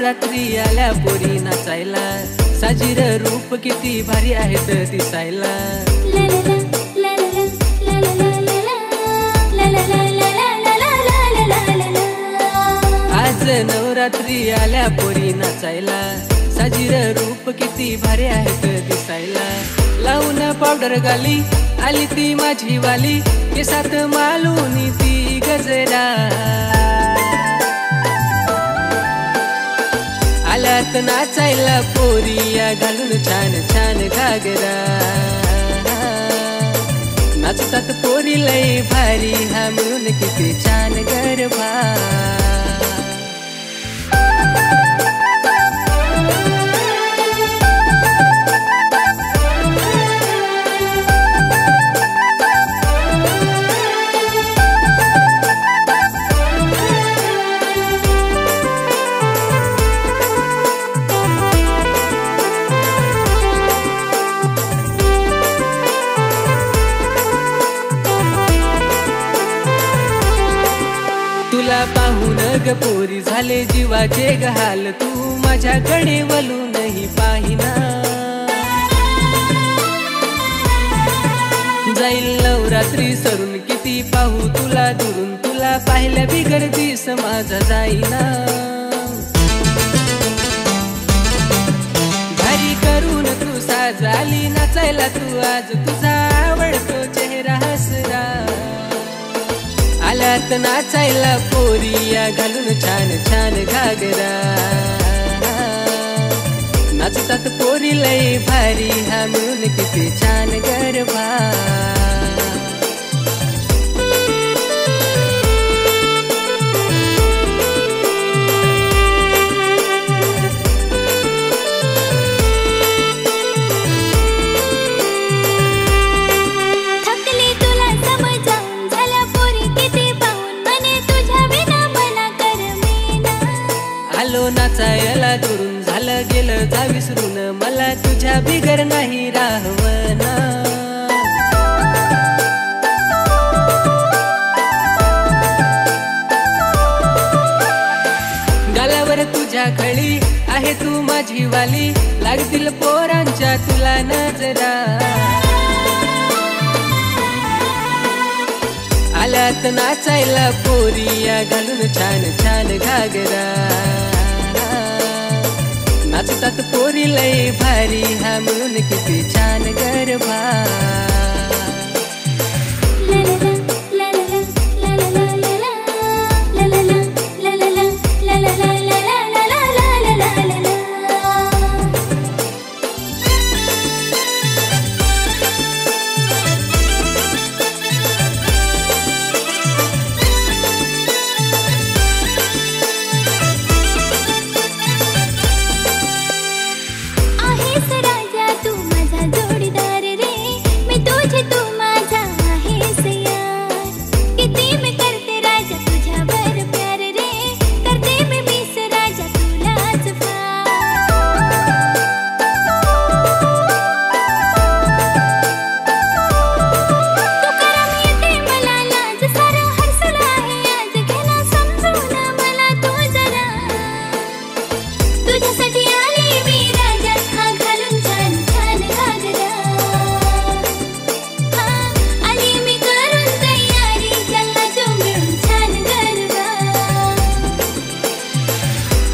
नवरात्री आल्या पोरी नाचायला, साजीर रूप किती भारी आहेत दिसायला। आज नवरात्री आल्या पोरी नाचायला, साजीर रूप किती भारी आहेत दिसायला। लावून पावडर गाली आली ती माझी वाली, केसात मालून ती गजरा। आल्यात नाचायला पोरिया घालून छान छान घागरा। नाचतात पोरी लई भारी, हा मिळून किती छान गरबा। तुला पाहून ग पोरी झाले जीवाचे गहाल, तू माझ्याकडे वळूनही पाहिना। जाईल नवरात्री सरून किती पाहू तुला दुरून, तुला पाहिल्या बिगर दिस माझा जाईना। भारी करून तू साजाली नाचायला, तू आज तुझा आवडतो चेहरा हसरा। आल्यात नाचायला पोरिया घालून छान छान घागरा। नाचतात पोरी लई भारी, हा मिळून किती छान गरबा। आलो नाचायला दुरून, झालं गेलं जा विसरून, मला तुझ्या बिगर नाही राहवना। गालावर तुझ्या खळी आहे तू माझी वाली, लागतील पोरांच्या तुला नजरा। आल्यात नाचायला पोरिया घालून छान छान घागरा। नाचतात पोरी लई भारी, हा मिळून किती छान गरबा।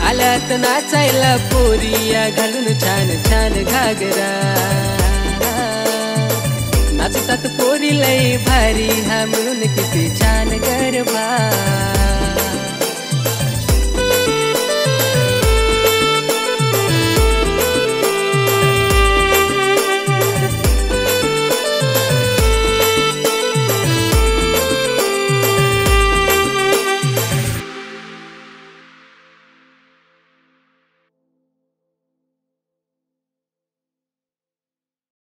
आल्यात नाचायला पोरिया घालून छान छान घागरा। नाचतात पोरी लई भारी, हा मिळून किती छान गरबा।